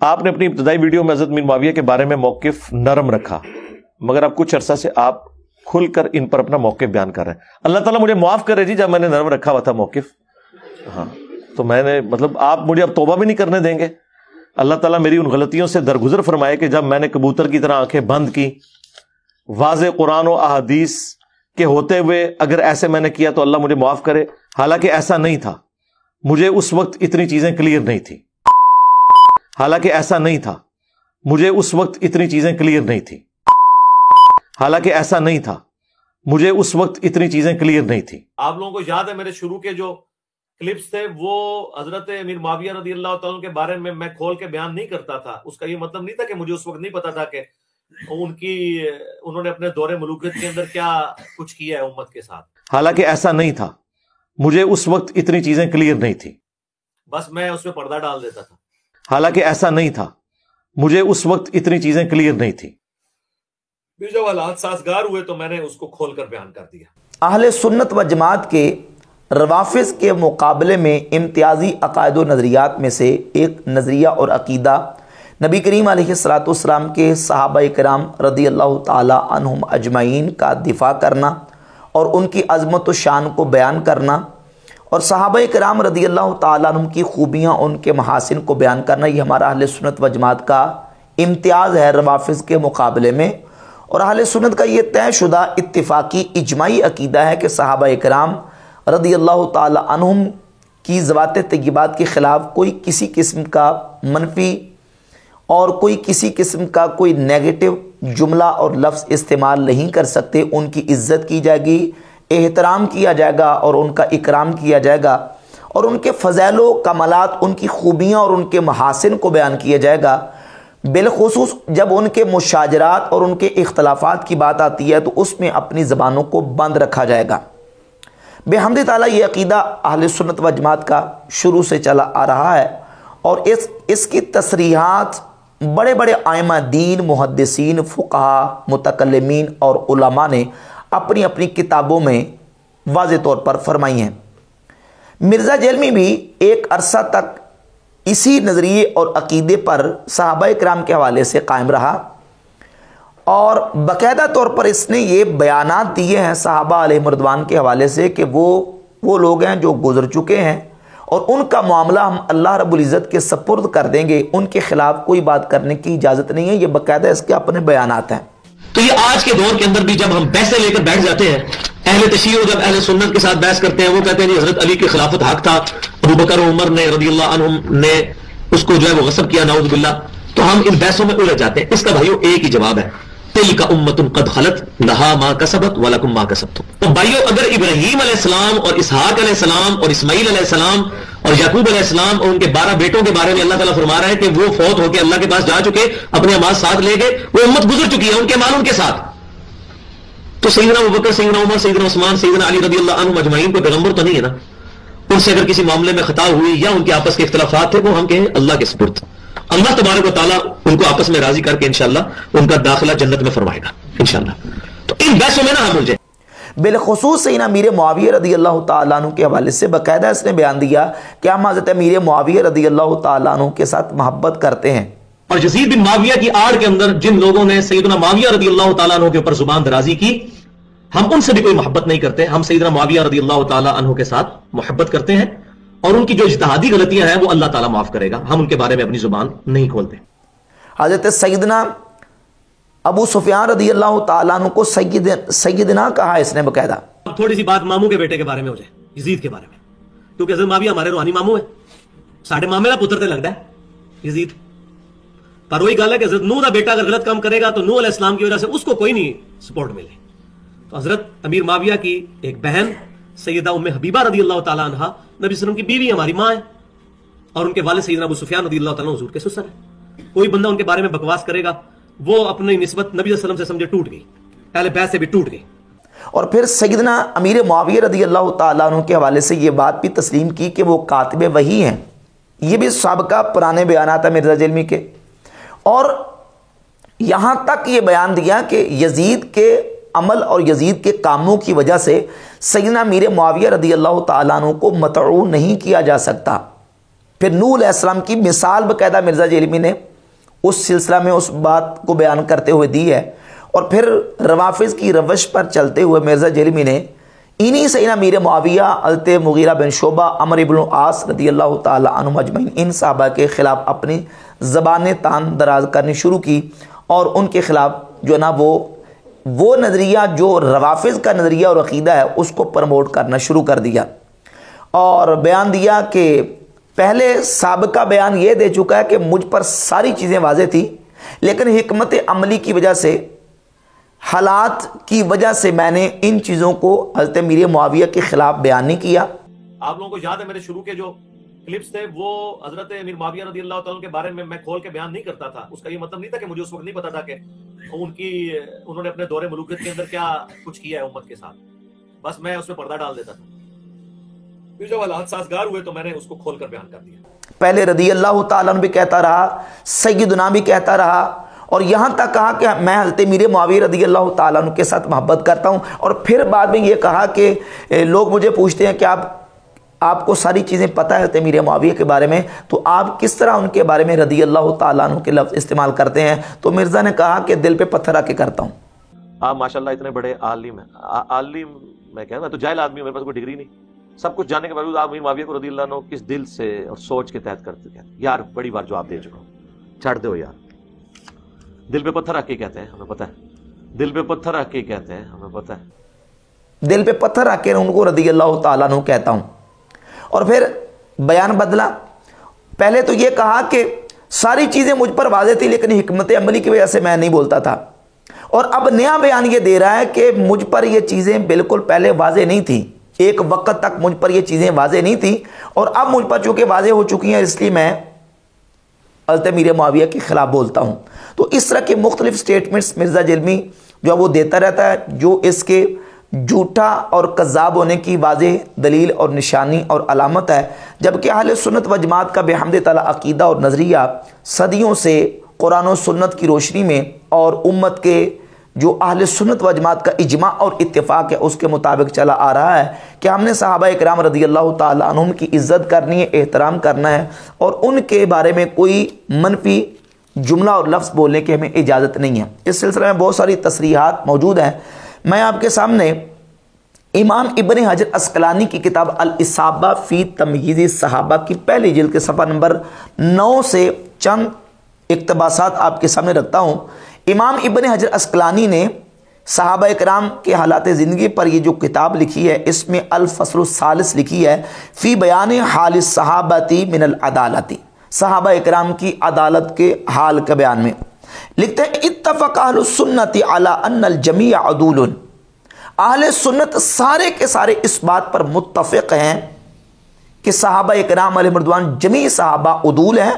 آپ نے اپنی ابتدائی ویڈیو میں حضرت میر معاویہ کے بارے میں موقف نرم رکھا، مگر اب کچھ عرصہ سے آپ کھل کر ان پر اپنا موقف بیان کر رہے ہیں۔ اللہ تعالیٰ مجھے معاف کرے جی، جب میں نے نرم رکھا ہوا تھا موقف، ہاں تو میں نے آپ مجھے اب توبہ بھی نہیں کرنے دیں گے؟ اللہ تعالیٰ میری ان غلطیوں سے درگزر فرمائے کہ جب میں نے کبوتر کی طرح آنکھیں بند کی، واضح قرآن و احادیث کے ہوتے ہوئے اگر ایسے میں نے کیا تو اللہ مجھے معاف کرے، حالانکہ ایسا نہیں تھا، مجھے اس وقت اتنی چیزیں کلیئر نہیں تھی، حالانکہ ایسا نہیں تھا، مجھے اس وقت اتنی چیزیں کلیئر نہیں تھی، حالانکہ ایسا نہیں تھا، مجھے اس وقت اتنی چیزیں کلیئر نہیں تھی۔ آپ لوگوں کو یاد ہے میرے شروع کے جو کلپس تھے وہ حضرت امیر معاویہ رضی اللہ تعالیٰ کے بارے میں کھول کے بیان نہیں کرتا تھا۔ اس کا یہ مطلب نہیں تھا کہ مجھے اس وقت نہیں پتا تھا کہ انہوں نے اپنے دور ملوکیت کے اندر کیا کچھ کیا ہے امت کے ساتھ، حالانکہ ایسا نہیں تھا، مجھے اس وقت اتنی چیزیں کلیئر نہیں تھی، بس میں اس میں پردہ ڈال دیتا تھا۔ حالانکہ ایسا نہیں تھا، مجھے اس وقت اتنی چیزیں کلیئر نہیں تھی۔ پھر جب حالات سازگار ہوئے تو میں نے اس کو کھول کر بیان کر دیا۔ اہل سنت و جماعت کے روافض کے مقابلے میں امتیازی عقائد و نظریات میں سے ایک نظریہ اور عقیدہ نبی کریم علیہ الصلوۃ والسلام کے صحابہ کرام رضی اللہ تعالی عنہم اجمعین کا دفاع کرنا اور ان کی عظمت و شان کو بیان کرنا اور صحابہ کرام رضی اللہ تعالی عنہم کی خوبیاں، ان کے محاسن کو بیان کرنا، یہ ہمارا اہل سنت و جماعت کا امتیاز ہے روافض کے مقابلے میں۔ اور اہل سنت کا یہ طے شدہ اتفاقی اجماعی عقیدہ ہے کہ صحابہ کرام رضی اللہ تعالی عنہم کی ذوات طیبات کے خلاف کوئی کسی قسم کا منفی اور کوئی کسی قسم کا کوئی نیگیٹو جملہ اور لفظ استعمال نہیں کر سکتے۔ ان کی عزت کی جائے گی، احترام کیا جائے گا اور ان کا اکرام کیا جائے گا، اور ان کے فضائل و کمالات، ان کی خوبیاں اور ان کے محاسن کو بیان کیا جائے گا۔ بالخصوص جب ان کے مشاجرات اور ان کے اختلافات کی بات آتی ہے تو اس میں اپنی زبانوں کو بند رکھا جائے گا۔ بحمد تعالیٰ یہ عقیدہ اہل سنت و جماعت کا شروع سے چلا آ رہا ہے، اور اس کی تصریحات بڑے بڑے ائمہ دین، محدثین، فقہا، متکلمین اور علماء نے اپنی اپنی کتابوں میں واضح طور پر فرمائی ہیں۔ مرزا جیلمی بھی ایک عرصہ تک اسی نظریے اور عقیدے پر صحابہ کرام کے حوالے سے قائم رہا، اور باقاعدہ طور پر اس نے یہ بیانات دیے ہیں صحابہ علیہ رضوان کے حوالے سے کہ وہ لوگ ہیں جو گزر چکے ہیں اور ان کا معاملہ ہم اللہ رب العزت کے سپرد کر دیں گے، ان کے خلاف کوئی بات کرنے کی اجازت نہیں ہے۔ یہ باقاعدہ اس کے اپنے بیانات ہیں۔ تو یہ آج کے دور کے اندر بھی جب ہم بحثیں لے کر بیٹھ جاتے ہیں، اہل تشیع جب اہل سنت کے ساتھ بحث کرتے ہیں، وہ کہتے ہیں جی حضرت علی کی خلافت حق تھا، ابو بکر و عمر نے رضی اللہ عنہم نے اس کو جو ہے وہ غصب کیا، نعوذ باللہ، تو ہم ان بحثوں میں الجھ جاتے ہیں۔ اس کا بھائیو ایک ہی جواب ہے، تلک امت قد خلت لہا ما کسبت ولکم ما کسبتم۔ تو بھائیو اگر ابراہیم علیہ السلام اور اسحاق علیہ السلام اور اسماعیل علیہ السلام اور یعقوب علیہ السلام اور ان کے 12 بیٹوں کے بارے میں اللہ تعالیٰ فرما رہا ہے کہ وہ فوت ہو کے اللہ کے پاس جا چکے، اپنے اعمال ساتھ لے گئے، وہ امت گزر چکی ہے، ان کے مال ان کے ساتھ، تو سیدنا ابوبکر، سیدنا عمر، سیدنا عثمان، سیدنا علی رضی اللہ عنہم اجمعین کو پیغمبر تو نہیں ہے نا؟ ان سے اگر کسی معاملے میں خطا ہوئی یا ان کے آپس کے اختلافات تھے، وہ ہم کہیں اللہ کے سپرد، اللہ تبارک و تعالیٰ ان کو آپس میں راضی کر کے انشاءاللہ ان کا داخلہ جنت میں فرمائے گا انشاءاللہ۔ تو ان بحثوں میں نہ ہم الجھیں۔ بالخصوص سیدنا امیر معاویہ رضی اللہ تعالیٰ عنہ کے حوالے سے باقاعدہ اس نے بیان دیا کہ ہم حضرت امیر معاویہ رضی اللہ تعالیٰ عنہ کے ساتھ محبت کرتے ہیں، اور یزید بن معاویہ کی آڑ کے اندر جن لوگوں نے سیدنا معاویہ رضی اللہ تعالیٰ عنہ کے اوپر زبان درازی کی، ہم ان سے بھی کوئی محبت نہیں کرتے، ہم سیدنا معاویہ رضی اللہ تعالیٰ عنہ کے ساتھ محبت کرتے ہیں، اور ان کی جو اجتہادی غلطیاں ہیں وہ اللہ تعالیٰ معاف کرے گا، ہم ان کے بارے میں اپنی زبان نہیں کھولتے۔ حضرت سیدنا ابو سفیان رضی اللہ تعالیٰ عنہ کو سیدنا کہا اس نے باقاعدہ۔ اب تھوڑی سی بات ماموں کے بیٹے کے بارے میں ہو جائے، یزید کے بارے میں، کیونکہ حضرت معاویہ ہمارے روحانی ماموں ہیں، ساڈے مامے کا پتر تے لگتا ہے یزید، پر وہی گل ہے کہ حضرت نوح کا بیٹا اگر غلط کام کرے گا تو نوح علیہ السلام کی وجہ سے اس کو کوئی نہیں سپورٹ ملے۔ تو حضرت امیر معاویہ کی ایک بہن سیدہ ام حبیبہ رضی اللہ تعالیٰ عنہ نبی صلی اللہ علیہ وسلم کی بیوی ہماری ماں ہے، اور ان کے والد سیدنا ابو سفیان رضی اللہ تعالیٰ عنہ حضور کے سسر ہے۔ کوئی بندہ ان کے بارے میں بکواس کرے گا، وہ اپنی نسبت نبی صلی اللہ علیہ وسلم سے سمجھے ٹوٹ گئی، اہل بیت سے بھی ٹوٹ گئی۔ اور پھر سیدنا امیر معاویہ رضی اللہ تعالیٰ عنہ کے حوالے سے یہ بات بھی تسلیم کی کہ وہ کاتب وحی ہیں، یہ بھی سابقہ پرانے بیانات ہیں مرزا جیلمی کے، اور یہاں تک یہ بیان دیا کہ یزید کے عمل اور یزید کے کاموں کی وجہ سے سیدنا امیر معاویہ رضی اللہ تعالیٰ عنہ کو مطعون نہیں کیا جا سکتا۔ پھر نوح علیہ السلام کی مثال باقاعدہ مرزا جیلمی نے اس سلسلہ میں اس بات کو بیان کرتے ہوئے دی ہے۔ اور پھر روافظ کی روش پر چلتے ہوئے مرزا جیلمی نے انہی سے امیر معاویہ، حضرت مغیرہ بن شعبہ، عمرو بن العاص رضی اللہ تعالی عنہم اجمعین، ان صحابہ کے خلاف اپنی زبانیں تان دراز کرنی شروع کی اور ان کے خلاف جو نا وہ نظریہ جو روافظ کا نظریہ اور عقیدہ ہے اس کو پروموٹ کرنا شروع کر دیا، اور بیان دیا کہ پہلے سابقہ بیان یہ دے چکا ہے کہ مجھ پر ساری چیزیں واضح تھی، لیکن حکمت عملی کی وجہ سے، حالات کی وجہ سے میں نے ان چیزوں کو حضرت امیر معاویہ کے خلاف بیان نہیں کیا۔ آپ لوگوں کو یاد ہے میرے شروع کے جو کلپس تھے وہ حضرت امیر معاویہ رضی اللہ تعالیٰ کے بارے میں کھول کے بیان نہیں کرتا تھا۔ اس کا یہ مطلب نہیں تھا کہ مجھے اس وقت نہیں پتا تھا کہ انہوں نے اپنے دور ملوکیت کے اندر کیا کچھ کیا ہے امت کے ساتھ، بس میں اس میں پردہ ڈال دیتا تھا۔ پھر جب حالات سازگار ہوئے تو میں نے اس کو کھول کر بیان کر دیا۔ پہلے رضی اللہ تعالیٰ عنہ بھی کہتا رہا، سیدنا بھی کہتا رہا، اور یہاں تک کہا کہ میں حضرت امیر معاویہ رضی اللہ تعالیٰ عنہ کے ساتھ محبت کرتا ہوں، اور پھر بعد میں یہ کہا کہ لوگ مجھے پوچھتے ہیں کہ آپ کو ساری چیزیں پتہ ہے حضرت امیر معاویہ کے بارے میں، تو آپ کس طرح ان کے بارے میں رضی اللہ تعالیٰ عنہ کے لفظ استعمال کرتے ہیں؟ تو مرزا نے کہا کہ دل پہ پتھر رکھ کے کرتا ہوں۔ آپ ماشاءاللہ اتنے بڑے عالم ہیں، عالم میں کہہ رہا ہوں، میں تو جاہل آدمی ہوں، میرے پاس کوئی ڈگری نہیں، سب کچھ جاننے کے باوجود آپ امیر معاویہ کو رضی اللہ عنہ کس دل سے اور سوچ کے تحت کرتے ہیں؟ یار بڑی بار جواب دے چکا ہوں، چھاڑ دو یار، دل پہ پتھر رکھ کے کہتے ہیں، ہمیں پتہ ہے، دل پہ پتھر رکھ کے کہتے ہیں، ہمیں پتہ ہے، دل پہ پتھر رکھ کے ان کو رضی اللہ تعالیٰ عنہ کہتا ہوں۔ اور پھر بیان بدلا، پہلے تو یہ کہا کہ ساری چیزیں مجھ پر واضح تھی لیکن حکمت عملی کی وجہ سے میں نہیں بولتا تھا، اور اب نیا بیان یہ دے رہا ہے کہ مجھ پر یہ چیزیں بالکل پہلے واضح نہیں تھیں، ایک وقت تک مجھ پر یہ چیزیں واضح نہیں تھیں، اور اب مجھ پر چونکہ واضح ہو چکی ہیں اس لیے میں حضرت امیر معاویہ کے خلاف بولتا ہوں۔ تو اس طرح کے مختلف سٹیٹمنٹس مرزا جیلمی جو وہ دیتا رہتا ہے، جو اس کے جھوٹا اور کذاب ہونے کی واضح دلیل اور نشانی اور علامت ہے، جبکہ اہل سنت و جماعت کا بحمد تعالی عقیدہ اور نظریہ صدیوں سے قرآن و سنت کی روشنی میں اور امت کے جو اہل سنت و جماعت کا اجماع اور اتفاق ہے اس کے مطابق چلا آ رہا ہے کہ ہم نے صحابہ کرام رضی اللہ تعالی عنہم کی عزت کرنی ہے، احترام کرنا ہے، اور ان کے بارے میں کوئی منفی جملہ اور لفظ بولنے کی ہمیں اجازت نہیں ہے۔ اس سلسلے میں بہت ساری تصریحات موجود ہیں، میں آپ کے سامنے امام ابن حجر عسقلانی کی کتاب الاصابہ فی تمییز الصحابہ کی پہلی جلد کے صفحہ نمبر 9 سے چند اقتباسات آپ کے سامنے رکھتا ہوں۔ امام ابن حجر عسقلانی نے صحابہ کرام کے حالات زندگی پر یہ جو کتاب لکھی ہے، اس میں الفصل الثالث لکھی ہے فی بیان حال الصحابتی من العدالتی، صحابہ کرام کی عدالت کے حال کے بیان میں لکھتے ہیں اتفق اہل السنت علی ان الجمیع عدول، اہل سنت سارے کے سارے اس بات پر متفق ہیں کہ صحابہ کرام علیہ رضوان جمیع صحابہ عدول ہیں،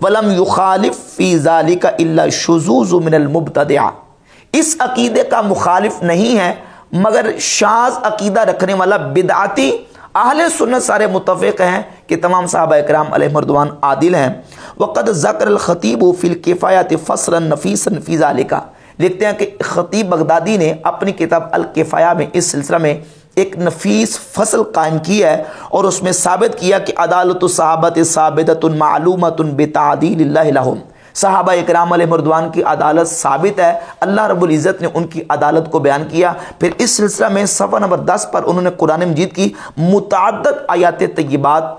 ولم یخالف فی ذالک الا الشذوذ من المبتدعہ، اس عقیدے کا مخالف نہیں ہے مگر شاذ عقیدہ رکھنے والا بدعتی، اہل سنت سارے متفق ہیں کہ تمام صحابہ کرام علیہ رضوان عادل ہیں۔ وقد ذکر الخطیب فی الکفایۃ فصلا نفیسا فی ذالک، لکھتے ہیں کہ خطیب بغدادی نے اپنی کتاب الکفایہ میں اس سلسلہ میں ایک نفیس فصل قائم کیا ہے اور اس میں ثابت کیا کہ عدالت الصحابۃ ثابتۃ معلومۃ بتعدیل اللہ لہم، صحابہ اکرام علیہ رضوان کی عدالت ثابت ہے، اللہ رب العزت نے ان کی عدالت کو بیان کیا۔ پھر اس سلسلہ میں صفحہ نمبر 10 پر انہوں نے قرآن مجید کی متعدد آیات طیبات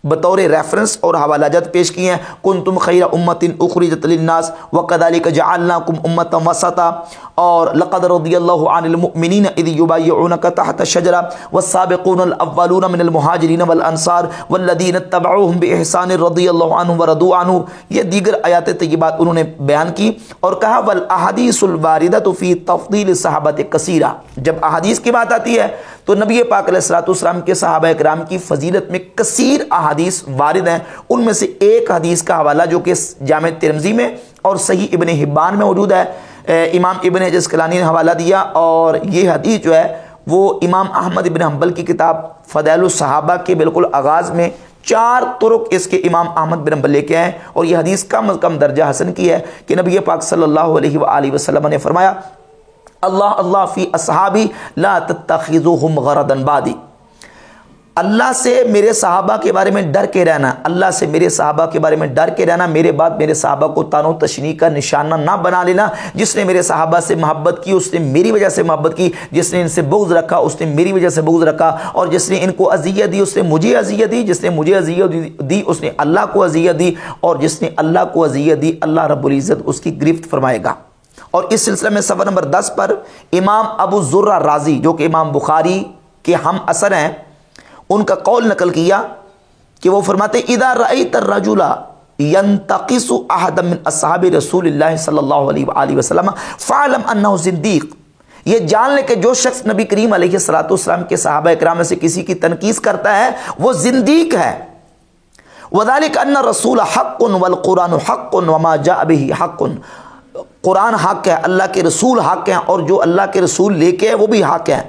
بطور ریفرنس اور حوالہ جات پیش کی ہیں، کنتم خیر امت اخرجت للناس وکذالک جعلناکم امۃ وسطا، اور لقد رضی اللہ عن المؤمنین اذ یبایعونک تحت الشجرہ والسابقون الاولون من المہاجرین والانصار والذین اتبعوہم باحسان رضی اللہ عنہم ورضوا عنہ، یہ دیگر آیات طیبات انہوں نے بیان کی اور کہا والاحادیث الواردۃ فی تفضیل الصحابۃ کثیرہ، جب احادیث کی بات آتی ہے تو نبی پاک علیہ الصلوۃ والسلام کے صحابہ کرام کی فضیلت میں کثیر احادیث وارد ہیں، ان میں سے ایک حدیث کا حوالہ جو کہ جامع ترمذی میں اور صحیح ابن حبان میں موجود ہے، امام ابن حجر عسقلانی نے حوالہ دیا، اور یہ حدیث جو ہے وہ امام احمد بن حنبل کی کتاب فضائل الصحابہ کے بالکل آغاز میں 4 طرق اس کے امام احمد بن حنبل لے کے آئے، اور یہ حدیث کم از کم درجہ حسن کی ہے کہ نبی پاک صلی اللہ علیہ وآلہ وسلم نے فرمایا اللہ اللہ فی اصحابی لا تتخذوہم غرضا بعدی، اللہ سے میرے صحابہ کے بارے میں ڈر کے رہنا، اللہ سے میرے صحابہ کے بارے میں ڈر کے رہنا، میرے بعد میرے صحابہ کو تان و تشنیع کا نشانہ نہ بنا لینا۔ جس نے میرے صحابہ سے محبت کی اس نے میری وجہ سے محبت کی، جس نے ان سے بغض رکھا اس نے میری وجہ سے بغض رکھا، اور جس نے ان کو اذیت دی اس نے مجھے اذیت دی، جس نے مجھے اذیت دی اس نے اللہ کو اذیت دی، اور جس نے اللہ کو اذیت دی اللہ رب العزت اس کی گرفت فرمائے گا۔ اور اس سلسلے میں صفحہ نمبر 10 پر امام ابو زرہ رازی جو کہ امام بخاری کے ہم اثر ہیں، ان کا قول نقل کیا کہ وہ فرماتے اذا رأیت الرجل ينتقص احد من اصحاب رسول اللہ صلی اللہ علیہ وآلہ وسلم فاعلم انہ زندیق، یہ جان لے کہ جو شخص نبی کریم علیہ الصلوۃ والسلام کے صحابہ کرام میں سے کسی کی تنقیص کرتا ہے وہ زندیق ہے۔ وذلك ان الرسول حق والقرآن حق وما جاء به حق، قرآن حق ہے، اللہ کے رسول حق ہیں، اور جو اللہ کے رسول لے کے وہ بھی حق ہیں۔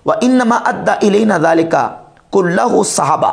وانما ادى الينا ذلك کلہ صحابہ،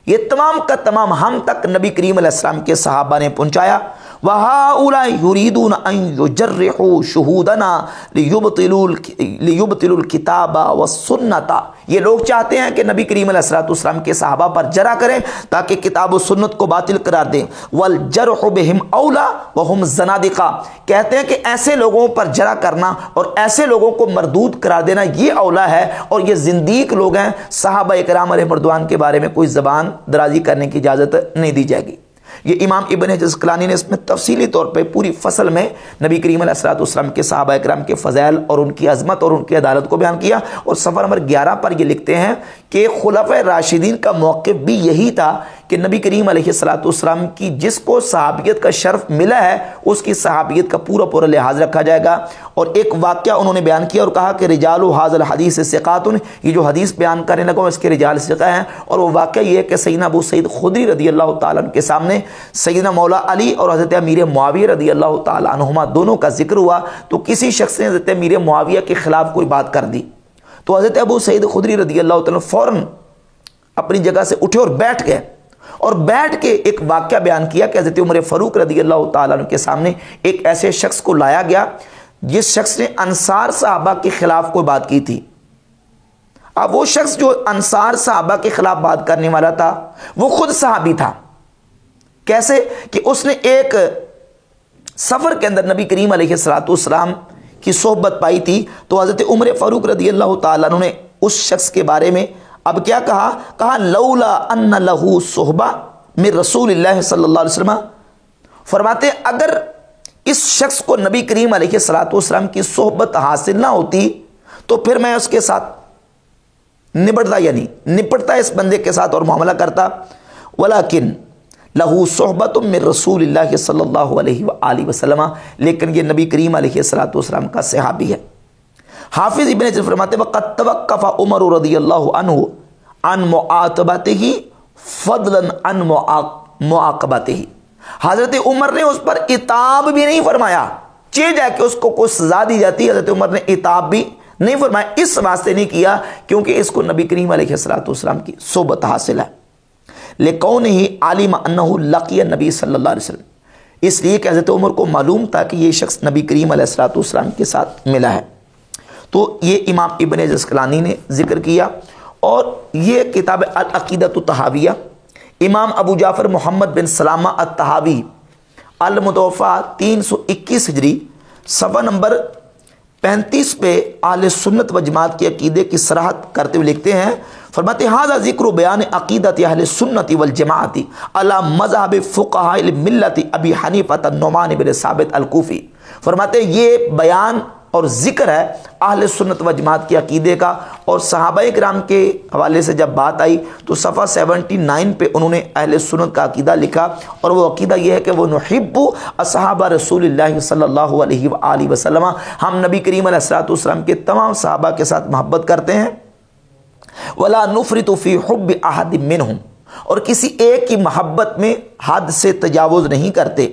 یہ تمام کا تمام ہم تک نبی کریم علیہ السلام کے صحابہ نے پہنچایا۔ وَهَؤُلَاءِ يُرِيدُونَ أَن يُجَرِّحُوا شُهُودَنَا لِيُبْطِلُوا الْكِتَابَ وَالسُّنَّةَ، یہ لوگ چاہتے ہیں کہ نبی کریم علیہ السلام کے صحابہ پر جرح کریں تاکہ کتاب و سنت کو باطل قرار دیں۔ وَالْجَرْحُ بِهِمْ أَوْلَى وَهُمْ زَنَادِقَةٌ، کہتے ہیں کہ ایسے لوگوں پر جرح کرنا اور ایسے لوگوں کو مردود قرار دینا یہ اولا ہے، اور یہ زندیق لوگ ہیں، صحابہ کرام علیہ رضوان کے بارے میں کوئی زبان درازی کرنے کی اجازت نہیں دی جائے گی۔ یہ امام ابن حجر اسقلانی نے اس میں تفصیلی طور پہ پوری فصل میں نبی کریم علیہ الصلوۃ والسلام کے صحابہ کرام کے فضائل اور ان کی عظمت اور ان کی عدالت کو بیان کیا، اور صفحہ نمبر 11 پر یہ لکھتے ہیں کہ خلفائے راشدین کا موقف بھی یہی تھا کہ نبی کریم علیہ الصلوۃ والسلام کی جس کو صحابیت کا شرف ملا ہے اس کی صحابیت کا پورا پورا لحاظ رکھا جائے گا۔ اور ایک واقعہ انہوں نے بیان کیا اور کہا کہ رجال ھذا الحدیث ثقات، یہ جو حدیث بیان کرنے لگا اس کے رجال ثقہ ہیں، اور وہ واقعہ یہ ہے کہ سیدنا ابو سعید خدری رضی اللہ تعالیٰ عنہ کے سامنے سیدنا مولا علی اور حضرت امیر معاویہ رضی اللہ تعالیٰ عنہما دونوں کا ذکر ہوا، تو کسی شخص نے حضرت امیر معاویہ کے خلاف کوئی بات کر دی، تو حضرت ابو سعید خدری رضی اللہ تعالیٰ فوراً اپنی جگہ سے اٹھے اور بیٹھ گئے، اور بیٹھ کے ایک واقعہ بیان کیا کہ حضرت عمر فاروق رضی اللہ تعالیٰ عنہ کے سامنے ایک ایسے شخص کو لایا گیا جس شخص نے انصار صحابہ کے خلاف کوئی بات کی تھی۔ اب وہ شخص جو انصار صحابہ کے خلاف بات کرنے والا تھا وہ خود صحابی تھا۔ کیسے کہ اس نے ایک سفر کے اندر نبی کریم علیہ الصلوۃ والسلام کی صحبت پائی تھی، تو حضرت عمر فاروق رضی اللہ تعالیٰ عنہ نے اس شخص کے بارے میں اب کیا کہا لولا ان لہو صحبہ من رسول اللہ صلی اللہ علیہ وسلم، فرماتے اگر اس شخص کو نبی کریم علیہ الصلوۃ والسلام کی صحبت حاصل نہ ہوتی تو پھر میں اس کے ساتھ نپٹتا اس بندے کے ساتھ اور معاملہ کرتا، ولیکن لہو صحبت من رسول اللہ صلی اللہ علیہ وآلہ وسلم، لیکن یہ نبی کریم علیہ الصلوۃ والسلام کا صحابی ہے۔ حافظ ابن حجر فرماتے وقد توقف عمر رضی اللہ عنہ عن معاتبته فضلا عن معاقبته، حضرت عمر نے اس پر عتاب بھی نہیں فرمایا، چاہے جائے کہ اس کو کوئی سزا دی جاتی، حضرت عمر نے عتاب بھی نہیں فرمایا، اس واسطے نہیں کیا کیونکہ اس کو نبی کریم علیہ الصلوۃ والسلام کی صحبت حاصل ہے، لکونہ عالم انہ لقی النبی صلی اللہ علیہ وسلم، اس لیے کہ حضرت عمر کو معلوم تھا کہ یہ شخص نبی کریم علیہ الصلوۃ والسلام کے ساتھ ملا ہے۔ تو یہ امام ابن حجر اسقلانی نے ذکر کیا، اور یہ کتاب العقیدۃ الطحاویہ امام ابو جعفر محمد بن سلامہ الطحاوی المتوفی 321 ہجری صفحہ نمبر 35 پہ اہل سنت و جماعت کے عقیدے کی صراحت کرتے ہوئے لکھتے ہیں، فرماتے ھذا ذکر بیان عقیدت اہل سنت والجماعت علی مذہب فقہاء الملت ابی حنیفہ النعمان بن ثابت الکوفی، فرماتے یہ بیان اور ذکر ہے اہل سنت و جماعت کے عقیدے کا، اور صحابہ کرام کے حوالے سے جب بات آئی تو صفحہ 79 پہ انہوں نے اہل سنت کا عقیدہ لکھا، اور وہ عقیدہ یہ ہے کہ وہ نحب اصحاب رسول اللہ صلی اللہ علیہ وآلہ وسلم، ہم نبی کریم علیہ الصلوۃ والسلام کے تمام صحابہ کے ساتھ محبت کرتے ہیں، ولا نفرط فی حب احد منہم، اور کسی ایک کی محبت میں حد سے تجاوز نہیں کرتے،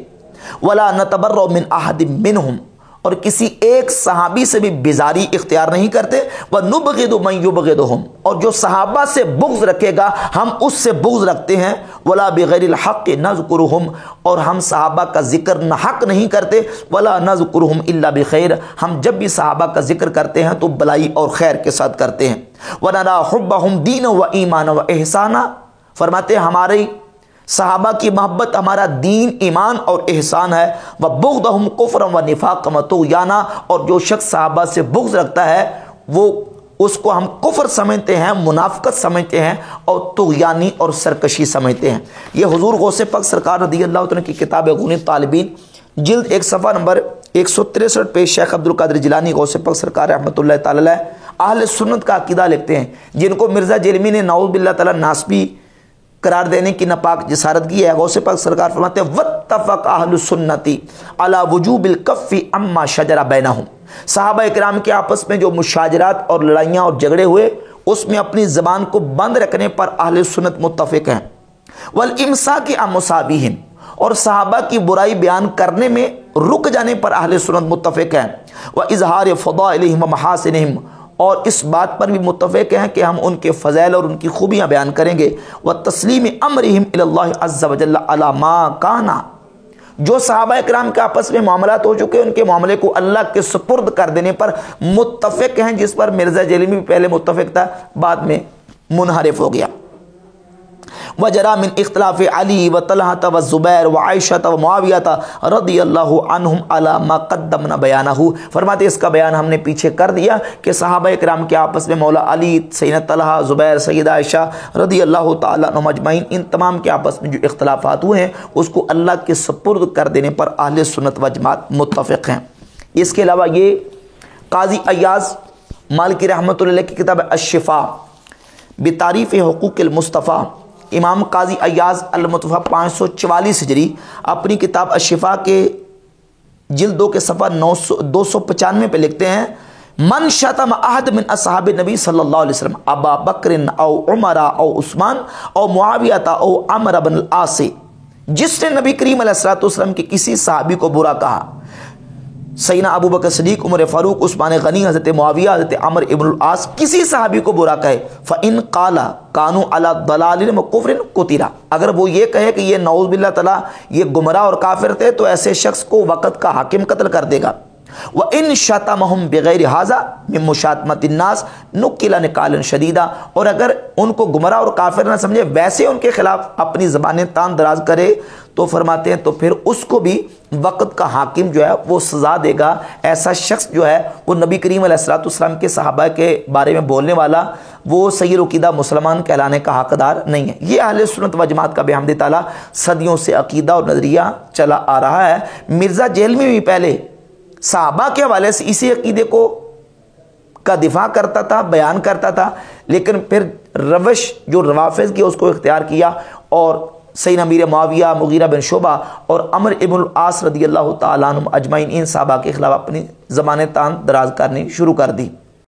ولا نتبرأ من احد منہم، اور کسی ایک صحابی سے بھی بیزاری اختیار نہیں کرتے، وَنُبْغِضُ مَن يُبْغِضُهُم، اور جو صحابہ سے بغض رکھے گا ہم اس سے بغض رکھتے ہیں، وَلَا بِغَيْرِ الْحَقِّ نَذْكُرُهُم، اور ہم صحابہ کا ذکر نہ حق نہیں کرتے، وَلَا نَذْكُرُهُم إِلَّا بِخَيْرٍ، ہم جب بھی صحابہ کا ذکر کرتے ہیں تو بلائی اور خیر کے ساتھ کرتے ہیں، وَنَرَا حُبَّهُمْ دِينًا وَإِيمَانًا وَإِحْسَانًا، فرماتے ہیں ہماری صحابہ کی محبت ہمارا دین، ایمان اور احسان ہے، وَبُغْضَهُمْ كُفْرًا وَنِفَاقًا وَطُغْيَانًا، اور جو شخص صحابہ سے بغض رکھتا ہے وہ اس کو ہم کفر سمجھتے ہیں، منافقت سمجھتے ہیں، اور طغیانی اور سرکشی سمجھتے ہیں۔ یہ حضور غوث پاک سرکار رضی اللہ عنہ کی کتاب غنی طالبین جلد 1 صفحہ نمبر 163 پہ شیخ عبد القادر جیلانی غوث پاک سرکار رحمۃ اللہ تعالی علیہ اہل سنت کا عقیدہ لکھتے ہیں، جن کو مرزا جیلمی نے نعوذ باللہ تعالی ناسبی قرار دینے کی ناپاک جسارت کی ہے۔ غوث پاک سرکار فرماتے ہیں واتفق اہل السنت علی وجوب الکف عما شجر بینہم، صحابہ اکرام کے آپس میں جو مشاجرات اور لڑائیاں اور جھگڑے ہوئے اس میں اپنی زبان کو بند رکھنے پر اہل سنت متفق ہیں، والامساک عن مصابیہم، اور صحابہ کی برائی بیان کرنے میں رک جانے پر اہل سنت متفق ہیں، واظہار فضائلہم ومحاسنہم، اور اس بات پر بھی متفق ہیں کہ ہم ان کے فضائل اور ان کی خوبیاں بیان کریں گے، وتسلیم امرہم الی اللہ عز وجل علی ما کانا، جو صحابہ اکرام کے آپس میں معاملات ہو چکے ان کے معاملے کو اللہ کے سپرد کر دینے پر متفق ہیں، جس پر مرزا جیلمی بھی پہلے متفق تھا بعد میں منحرف ہو گیا۔ وجرا من اختلاف علی و طلحہ و زبیر و عائشہ و معاویہ رضی اللہ عنہم علی ما قدمنا بیانہ، فرماتے اس کا بیان ہم نے پیچھے کر دیا کہ صحابہ اکرام کے آپس میں مولا علی، سیدنا طلحہ، زبیر، سیدہ عائشہ رضی اللہ تعالیٰ عنہم اجمعین، ان تمام کے آپس میں جو اختلافات ہوئے ہیں اس کو اللہ کے سپرد کر دینے پر اہل سنت و جماعت متفق ہیں۔ اس کے علاوہ یہ قاضی ایاز مالکی رحمۃ اللہ علیہ کی کتاب الشفاء بتعریف حقوق المصطفیٰ، امام قاضی ایاز المتوفی 544 ہجری اپنی کتاب الشفاء کے جلد 2 کے صفحہ 295 پہ لکھتے ہیں من شتم احد من اصحاب نبی صلی اللہ علیہ وسلم ابا بکر او عمر او عثمان او معاویہ او عمر بن العاص، جس نے نبی کریم علیہ الصلوۃ والسلام کے کسی صحابی کو برا کہا، سیدنا ابو بکر صدیق، عمر فاروق، عثمان غنی، حضرت معاویہ، حضرت عمر ابن العاص، کسی صحابی کو برا کہے، فَإِن قَالَ كَانُوا عَلَى ضَلَالٍ وَكُفْرٍ قُتِلَ، اگر وہ یہ کہے کہ یہ نعوذ باللہ تعالیٰ یہ گمراہ اور کافر تھے تو ایسے شخص کو وقت کا حاکم قتل کر دے گا۔ وَإِن شَتَمَهُمْ بِغَيْرِ هَذَا مِن مُشَاتَمَةِ النَّاسِ نُقِّلَ نِقَالًا شَدِيدًا، اور اگر ان کو گمراہ اور کافر نہ سمجھے ویسے ان کے خلاف اپنی زبانیں تان دراز کرے تو فرماتے ہیں تو پھر اس کو بھی وقت کا حاکم جو ہے وہ سزا دے گا۔ ایسا شخص جو ہے وہ نبی کریم علیہ الصلوۃ والسلام کے صحابہ کے بارے میں بولنے والا وہ صحیح عقیدہ مسلمان کہلانے کا حقدار نہیں ہے۔ یہ اہل سنت و جماعت کا بحمد تعالیٰ صدیوں سے عقیدہ اور نظریہ چلا آ رہا ہے۔ مرزا جیلمی بھی پہلے صحابہ کے حوالے سے اسی عقیدے کا دفاع کرتا تھا، بیان کرتا تھا، لیکن پھر روش جو روافض کی اس کو اختیار کیا اور سیدنا امیر معاویہ، مغیرہ بن شعبہ اور عمر ابن العاص رضی اللہ تعالیٰ عنہم اجمعین ان صحابہ کے خلاف اپنی زبانیں تان دراز کرنی شروع کر دی۔